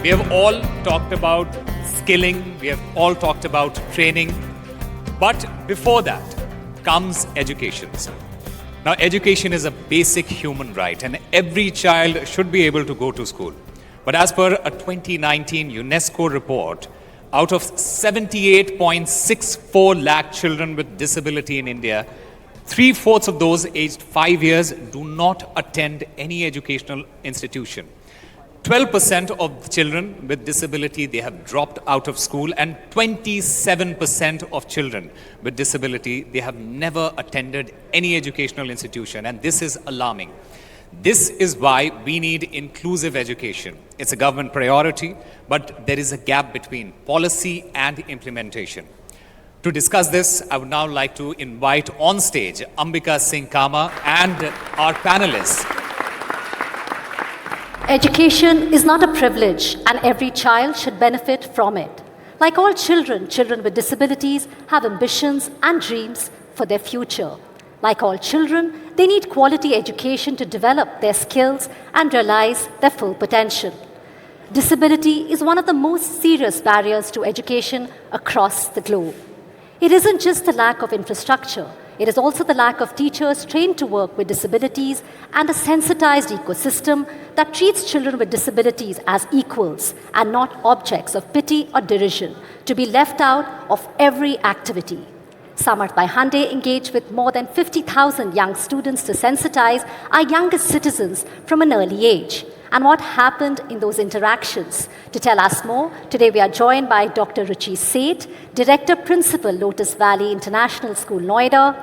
We have all talked about skilling, we have all talked about training, but before that comes education. Now, education is a basic human right and every child should be able to go to school. But as per a 2019 UNESCO report, out of 78.64 lakh children with disability in India, 3/4 of those aged 5 years do not attend any educational institution. 12% of children with disability, they have dropped out of school, and 27% of children with disability, they have never attended any educational institution, and this is alarming. This is why we need inclusive education. It's a government priority, but there is a gap between policy and implementation. To discuss this, I would now like to invite on stage Ambika Singh Kama and our panelists. Education is not a privilege, and every child should benefit from it. Like all children, children with disabilities have ambitions and dreams for their future. Like all children, they need quality education to develop their skills and realize their full potential. Disability is one of the most serious barriers to education across the globe. It isn't just the lack of infrastructure. It is also the lack of teachers trained to work with disabilities and a sensitized ecosystem that treats children with disabilities as equals and not objects of pity or derision to be left out of every activity. Samarth by Hyundai engaged with more than 50,000 young students to sensitize our youngest citizens from an early age. And what happened in those interactions? To tell us more, today we are joined by Dr. Ruchi Seth, Director Principal, Lotus Valley International School, Noida,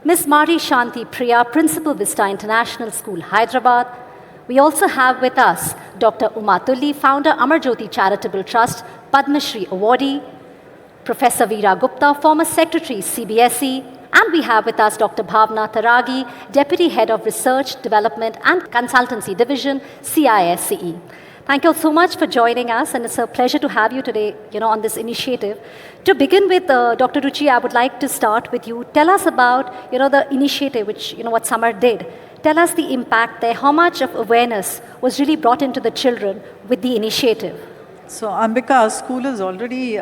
Ms. Mari Shanti Priya, Principal, Vista International School, Hyderabad. We also have with us Dr. Uma Tulli, Founder, Amarjyoti Charitable Trust, Padma Shri Awardee, Professor Veera Gupta, former Secretary, CBSE, and we have with us Dr. Bhavna Taragi, Deputy Head of Research, Development and Consultancy Division, CISCE. Thank you all so much for joining us, and it's a pleasure to have you today, on this initiative. To begin with, Dr. Ruchi, I would like to start with you. Tell us about, the initiative, which, what Samarth did. Tell us the impact there, how much of awareness was really brought into the children with the initiative. So, Ambika, our school is already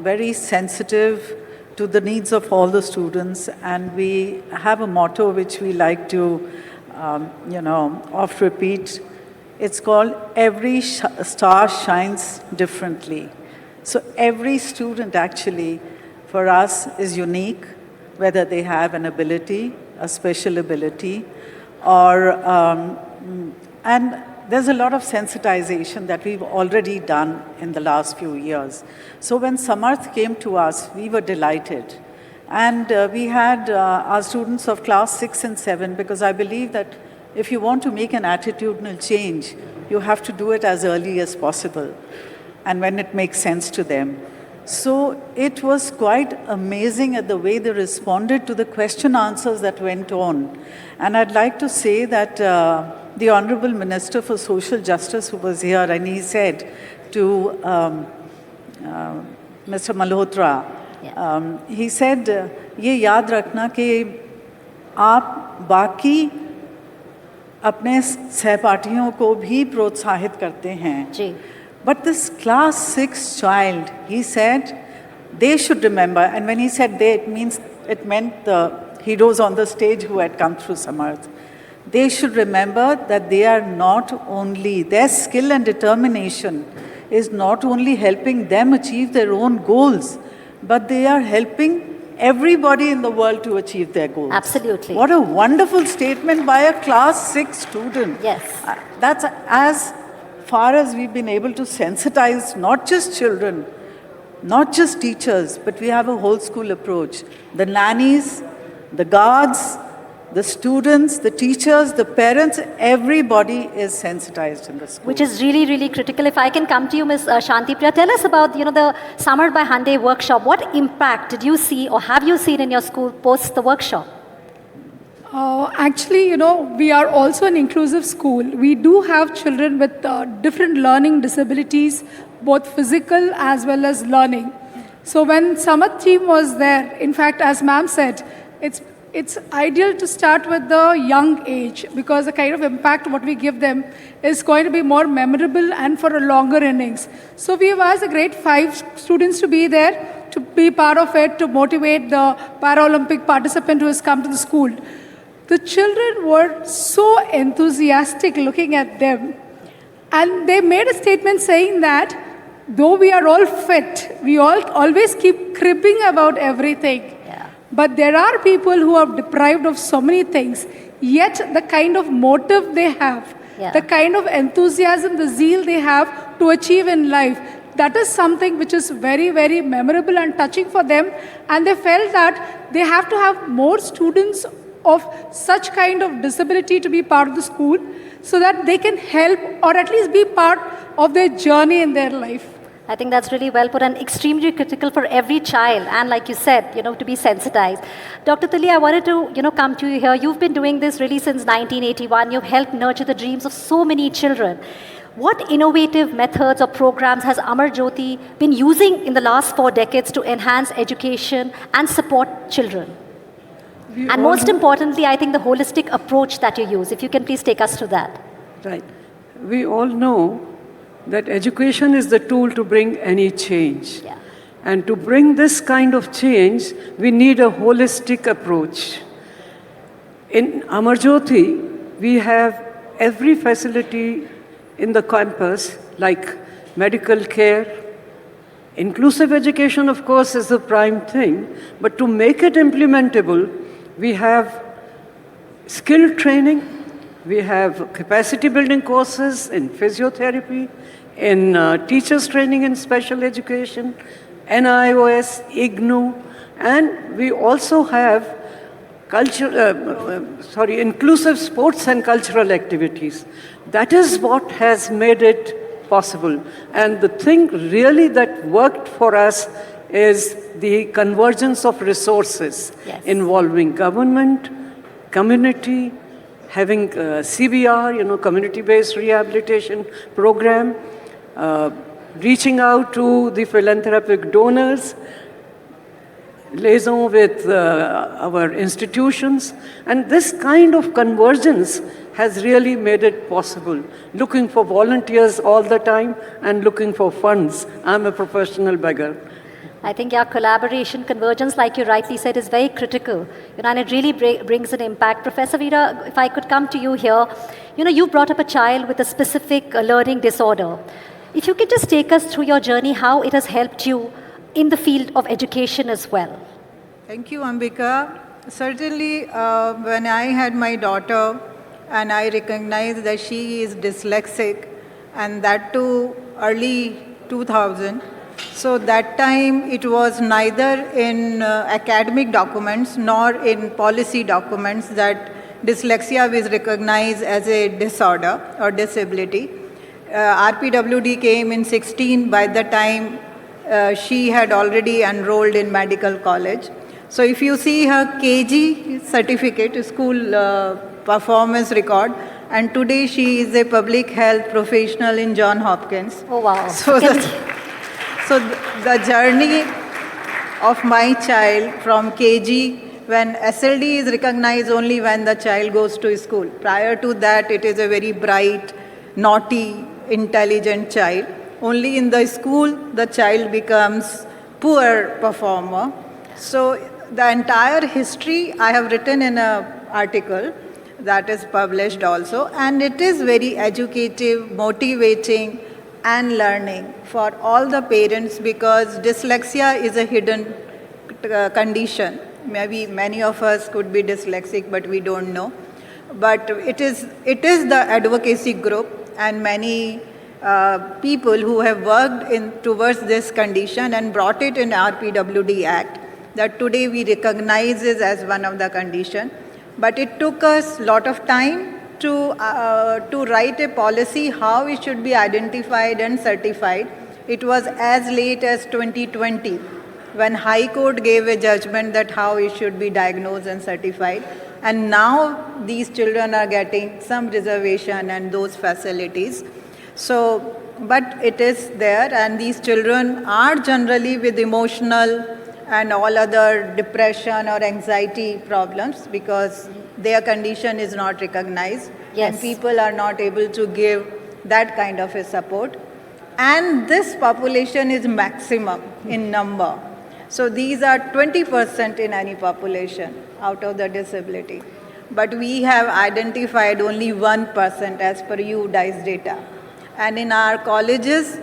very sensitive to the needs of all the students, and we have a motto which we like to, oft repeat. It's called every star shines differently. So every student actually for us is unique, whether they have an ability, a special ability, or, and there's a lot of sensitization that we've already done in the last few years. So when Samarth came to us, we were delighted. And we had our students of class 6 and 7, because I believe that if you want to make an attitudinal change, you have to do it as early as possible and when it makes sense to them. So it was quite amazing at the way they responded to the question answers that went on. And I'd like to say that the Honorable Minister for Social Justice who was here, and he said to Mr. Malhotra, he said, ये याद रखना कि आप बाकी अपने सहपाठियों को भी प्रोत्साहित करते हैं. But this class 6 child, he said, they should remember, and when he said they, it meant the heroes on the stage who had come through Samarth. They should remember that they are not only, their skill and determination is not only helping them achieve their own goals, but they are helping everybody in the world to achieve their goals. Absolutely. What a wonderful statement by a class 6 student. Yes. That's as far as we've been able to sensitize not just children, not just teachers, but we have a whole school approach. The nannies, the guards, the students, the teachers, the parents, everybody is sensitized in the school. Which is really, really critical. If I can come to you, Ms. Shanti Priya, tell us about, the Samarth by Hyundai workshop. What impact did you see or have you seen in your school post the workshop? Actually, we are also an inclusive school. We do have children with different learning disabilities, both physical as well as learning. So when Samarth team was there, in fact, as ma'am said, it's it's ideal to start with the young age because the kind of impact what we give them is going to be more memorable and for a longer innings. So we have asked the grade 5 students to be there, to be part of it, to motivate the Paralympic participant who has come to the school. The children were so enthusiastic looking at them, and they made a statement saying that though we are all fit, we all always keep cribbing about everything. But there are people who are deprived of so many things, yet the kind of motive they have, the kind of enthusiasm, the zeal they have to achieve in life, that is something which is very, very memorable and touching for them. And they felt that they have to have more students of such kind of disability to be part of the school so that they can help or at least be part of their journey in their life. I think that's really well put and extremely critical for every child. And like you said, to be sensitized. Dr. Tilly, I wanted to, come to you here. You've been doing this really since 1981. You've helped nurture the dreams of so many children. What innovative methods or programs has Amar Jyoti been using in the last 4 decades to enhance education and support children? And most importantly, I think the holistic approach that you use. If you can please take us to that. Right. We all know that education is the tool to bring any change. Yeah. And to bring this kind of change, we need a holistic approach. In Amar Jyoti, we have every facility in the campus, like medical care. Inclusive education, of course, is the prime thing, but to make it implementable, we have skill training, we have capacity building courses in physiotherapy, in teachers training in special education, NIOS, IGNU, and we also have inclusive sports and cultural activities. That is what has made it possible. And the thing really that worked for us is the convergence of resources involving government, community, having CBR, community-based rehabilitation program, reaching out to the philanthropic donors, liaison with our institutions, and this kind of convergence has really made it possible. Looking for volunteers all the time and looking for funds. I'm a professional beggar. I think collaboration, convergence, like you rightly said, is very critical, and it really brings an impact. Professor Veera, if I could come to you here, you brought up a child with a specific learning disorder. If you could just take us through your journey, how it has helped you in the field of education as well. Thank you, Ambika. Certainly, when I had my daughter and I recognized that she is dyslexic, and that too early 2000, so that time it was neither in academic documents nor in policy documents that dyslexia was recognized as a disorder or disability. RPWD came in 16. By the time she had already enrolled in medical college. So if you see her KG certificate, school performance record, and today she is a public health professional in Johns Hopkins. Oh, wow. So the journey of my child from KG, when SLD is recognized only when the child goes to school. Prior to that, it is a very bright, naughty, intelligent child. Only in the school, the child becomes poor performer. So the entire history I have written in an article that is published also, and it is very educative, motivating, and learning for all the parents, because dyslexia is a hidden condition. Maybe many of us could be dyslexic, but we don't know. But it is the advocacy group and many people who have worked towards this condition and brought it in RPWD Act that today we recognize it as one of the condition. But it took us a lot of time to write a policy how it should be identified and certified. It was as late as 2020 when High Court gave a judgment that how it should be diagnosed and certified. And now these children are getting some reservation and those facilities. But it is there, and these children are generally with emotional and all other depression or anxiety problems because their condition is not recognized and people are not able to give that kind of a support. And this population is maximum in number. So these are 20% in any population out of the disability. But we have identified only 1% as per UDICE data. And in our colleges,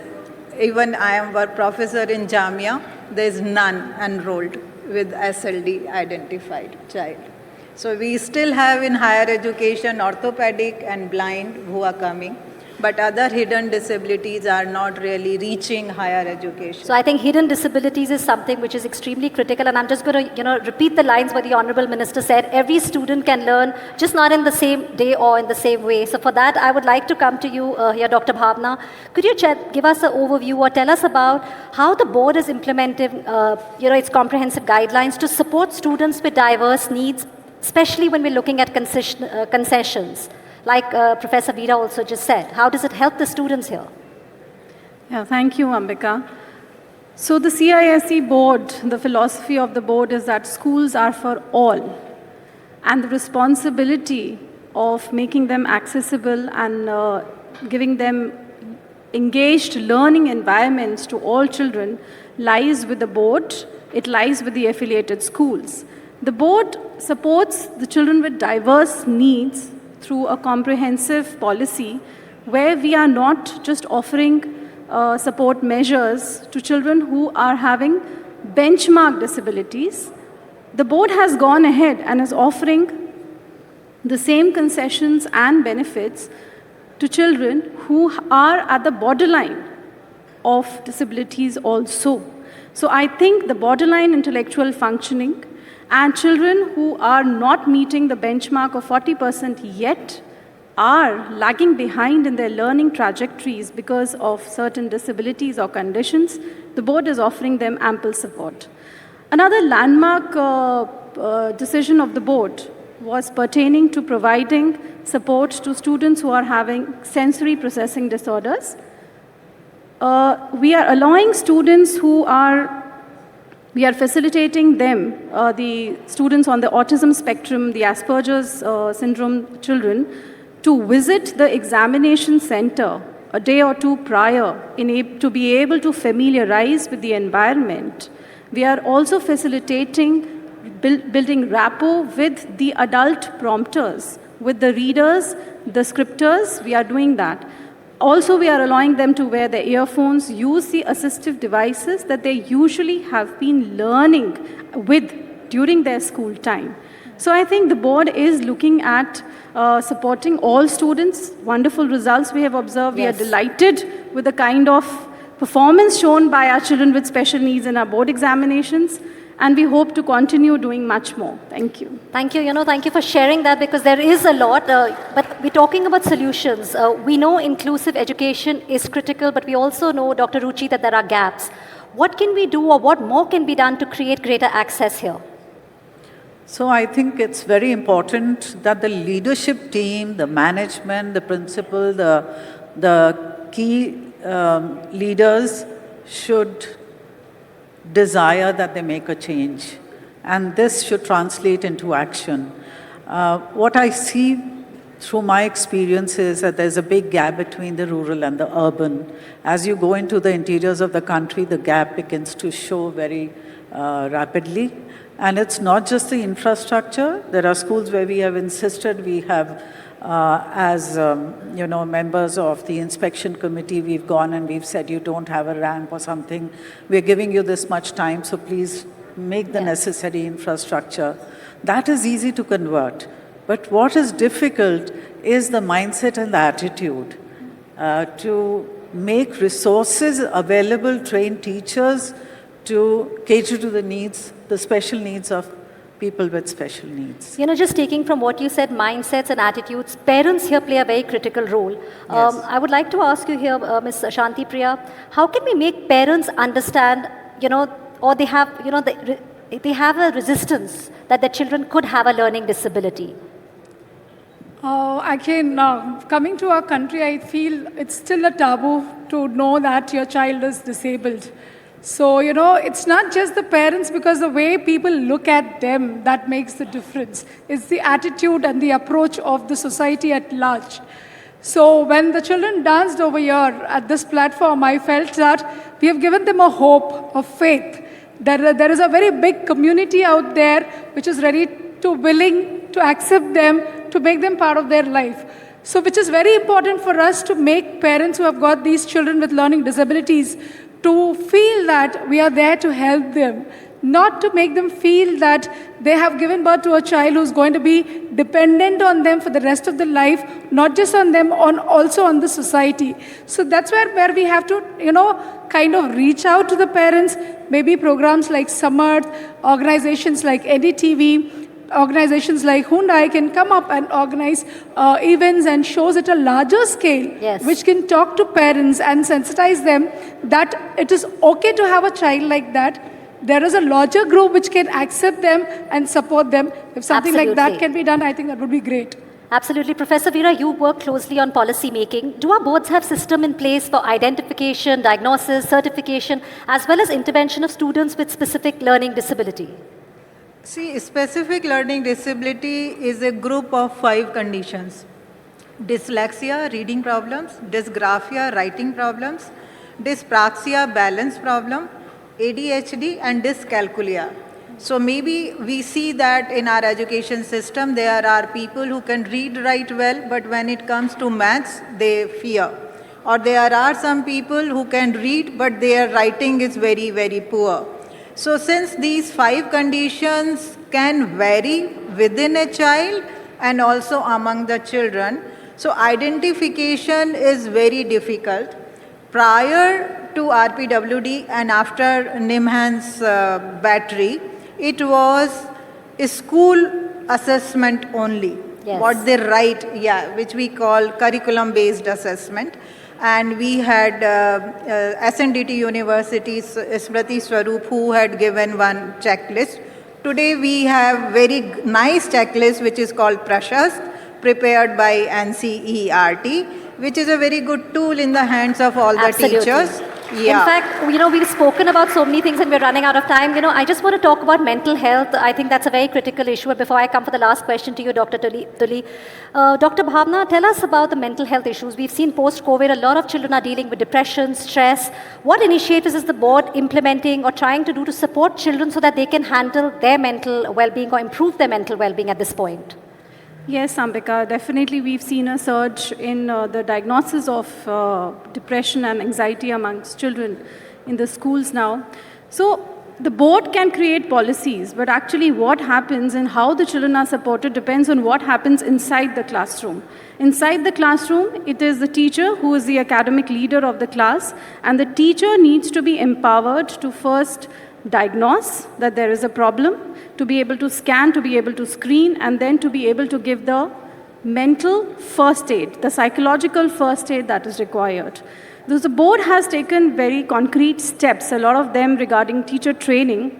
even I am a professor in Jamia, there is none enrolled with SLD identified child. So we still have in higher education orthopedic and blind who are coming, but other hidden disabilities are not really reaching higher education. So I think hidden disabilities is something which is extremely critical, and I'm just going to, repeat the lines what the Honorable Minister said. Every student can learn, just not in the same day or in the same way. So for that, I would like to come to you here, Dr. Bhavna. Could you give us an overview or tell us about how the board is implementing, its comprehensive guidelines to support students with diverse needs, especially when we're looking at concessions? Like Professor Veera also just said, how does it help the students here? Yeah, thank you, Ambika. So the CISE board, the philosophy of the board is that schools are for all. And the responsibility of making them accessible and giving them engaged learning environments to all children lies with the board. It lies with the affiliated schools. The board supports the children with diverse needs through a comprehensive policy where we are not just offering support measures to children who are having benchmark disabilities. The board has gone ahead and is offering the same concessions and benefits to children who are at the borderline of disabilities also. So I think the borderline intellectual functioning and children who are not meeting the benchmark of 40% yet are lagging behind in their learning trajectories because of certain disabilities or conditions. The board is offering them ample support. Another landmark decision of the board was pertaining to providing support to students who are having sensory processing disorders. We are allowing students we are facilitating them, the students on the autism spectrum, the Asperger's syndrome children, to visit the examination center a day or two prior to be able to familiarize with the environment. We are also facilitating building rapport with the adult prompters, with the readers, the scripters. We are doing that. Also, we are allowing them to wear their earphones, use the assistive devices that they usually have been learning with during their school time. So I think the board is looking at supporting all students. Wonderful results we have observed. Yes. We are delighted with the kind of performance shown by our children with special needs in our board examinations. And we hope to continue doing much more. Thank you. Thank you. Thank you for sharing that because there is a lot. But we're talking about solutions. We know inclusive education is critical, but we also know, Dr. Ruchi, that there are gaps. What can we do or what more can be done to create greater access here? So I think it's very important that the leadership team, the management, the principal, the key leaders should desire that they make a change. And this should translate into action. What I see through my experience is that there's a big gap between the rural and the urban. As you go into the interiors of the country, the gap begins to show very rapidly. And it's not just the infrastructure. There are schools where we have insisted, we have as members of the inspection committee, we've gone and we've said you don't have a ramp or something. We're giving you this much time, so please make the necessary infrastructure. That is easy to convert. But what is difficult is the mindset and the attitude to make resources available, train teachers to cater to the needs, the special needs of people with special needs. Just taking from what you said, mindsets and attitudes, parents here play a very critical role. Yes. I would like to ask you here, Ms. Shanti Priya, how can we make parents understand, or they have, they have a resistance that their children could have a learning disability? Again, coming to our country, I feel it's still a taboo to know that your child is disabled. So, it's not just the parents, because the way people look at them, that makes the difference. It's the attitude and the approach of the society at large. So when the children danced over here at this platform, I felt that we have given them a hope, a faith. There is a very big community out there which is ready to, willing to accept them, to make them part of their life. So which is very important for us to make parents who have got these children with learning disabilities to feel that we are there to help them, not to make them feel that they have given birth to a child who's going to be dependent on them for the rest of their life, not just on them, also on the society. So that's where we have to, kind of reach out to the parents. Maybe programs like Samarth, organizations like NDTV, organizations like Hyundai can come up and organize events and shows at a larger scale, Yes. which can talk to parents and sensitize them that it is okay to have a child like that. There is a larger group which can accept them and support them. If something like that Absolutely. can be done, I think that would be great. Absolutely. Professor Veera, you work closely on policy making. Do our boards have system in place for identification, diagnosis, certification, as well as intervention of students with specific learning disability? See, specific learning disability is a group of 5 conditions. Dyslexia, reading problems; dysgraphia, writing problems; dyspraxia, balance problem; ADHD, and dyscalculia. So maybe we see that in our education system, there are people who can read, write well, but when it comes to maths, they fear. Or there are some people who can read, but their writing is very, very poor. So since these 5 conditions can vary within a child and also among the children, so identification is very difficult. Prior to RPWD and after Nimhan's battery, it was a school assessment only. Yes. What they write, which we call curriculum-based assessment. And we had SNDT University's Smriti Swaroop, who had given one checklist. Today we have very nice checklist which is called Prashast, prepared by NCERT, which is a very good tool in the hands of all Absolutely. the teachers. In fact, we've spoken about so many things and we're running out of time. I just want to talk about mental health. I think that's a very critical issue. But before I come for the last question to you, Dr. Tuli, Dr. Bhavna, tell us about the mental health issues. We've seen post-COVID, a lot of children are dealing with depression, stress. What initiatives is the board implementing or trying to do to support children so that they can handle their mental well-being or improve their mental well-being at this point? Yes, Ambika, definitely we've seen a surge in the diagnosis of depression and anxiety amongst children in the schools now. So the board can create policies, but actually what happens and how the children are supported depends on what happens inside the classroom. Inside the classroom, it is the teacher who is the academic leader of the class, and the teacher needs to be empowered to first diagnose that there is a problem, to be able to scan, to be able to screen, and then to be able to give the mental first aid, the psychological first aid that is required. The board has taken very concrete steps, a lot of them regarding teacher training,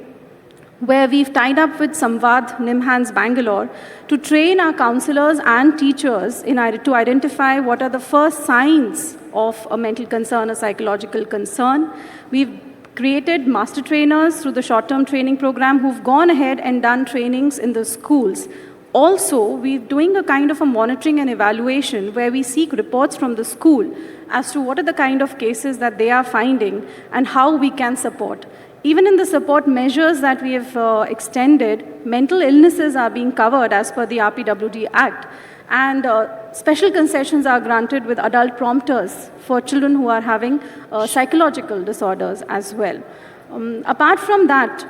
where we've tied up with Samvad, Nimhan's Bangalore, to train our counselors and teachers to identify what are the first signs of a mental concern, a psychological concern. We've created master trainers through the short-term training program who've gone ahead and done trainings in the schools. Also, we're doing a kind of a monitoring and evaluation where we seek reports from the school as to what are the kind of cases that they are finding and how we can support. Even in the support measures that we have extended, mental illnesses are being covered as per the RPWD Act. And special concessions are granted with adult prompters for children who are having psychological disorders as well. Apart from that,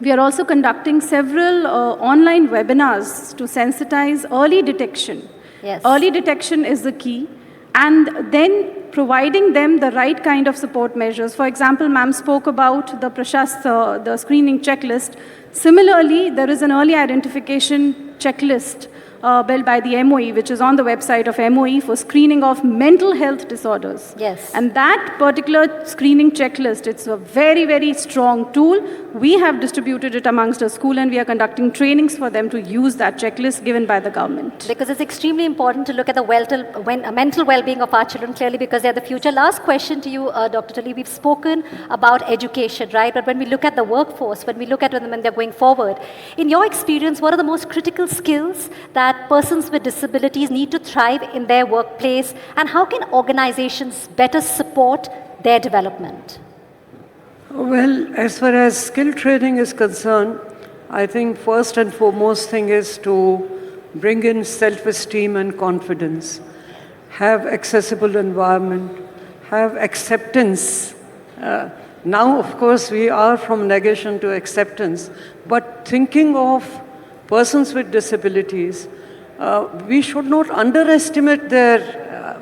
we are also conducting several online webinars to sensitize early detection. Yes. Early detection is the key. And then providing them the right kind of support measures. For example, ma'am spoke about the Prashast, the screening checklist. Similarly, there is an early identification checklist built by the MOE, which is on the website of MOE, for screening of mental health disorders. Yes. And that particular screening checklist, it's a very, very strong tool. We have distributed it amongst the school, and we are conducting trainings for them to use that checklist given by the government. Because it's extremely important to look at the mental well-being of our children, clearly, because they're the future. Last question to you, Dr. Tully. We've spoken about education, right? But when we look at the workforce, when we look at when they're going forward, in your experience, what are the most critical skills that persons with disabilities need to thrive in their workplace, and how can organizations better support their development? Well, as far as skill training is concerned, I think first and foremost thing is to bring in self-esteem and confidence, have accessible environment, have acceptance. Now, of course, we are from negation to acceptance, but thinking of persons with disabilities, we should not underestimate their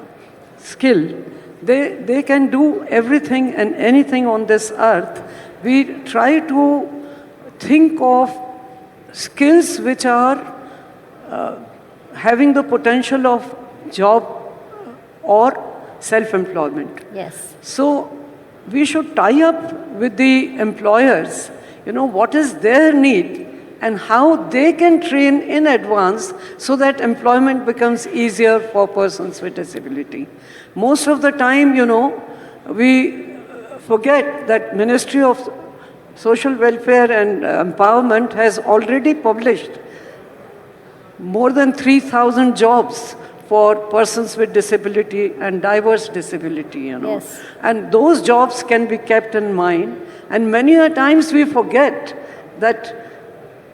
skill. They can do everything and anything on this earth. We try to think of skills which are having the potential of job or self-employment. Yes. So we should tie up with the employers, what is their need and how they can train in advance so that employment becomes easier for persons with disability. Most of the time, we forget that Ministry of Social Welfare and Empowerment has already published more than 3,000 jobs for persons with disability and diverse disability, Yes. And those jobs can be kept in mind. And many a times we forget that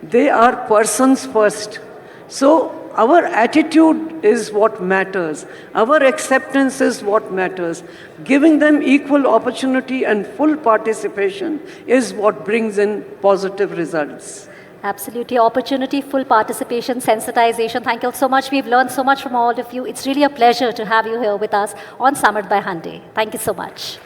they are persons first. So our attitude is what matters. Our acceptance is what matters. Giving them equal opportunity and full participation is what brings in positive results. Absolutely. Opportunity, full participation, sensitization. Thank you so much. We've learned so much from all of you. It's really a pleasure to have you here with us on Samarth by Hyundai. Thank you so much.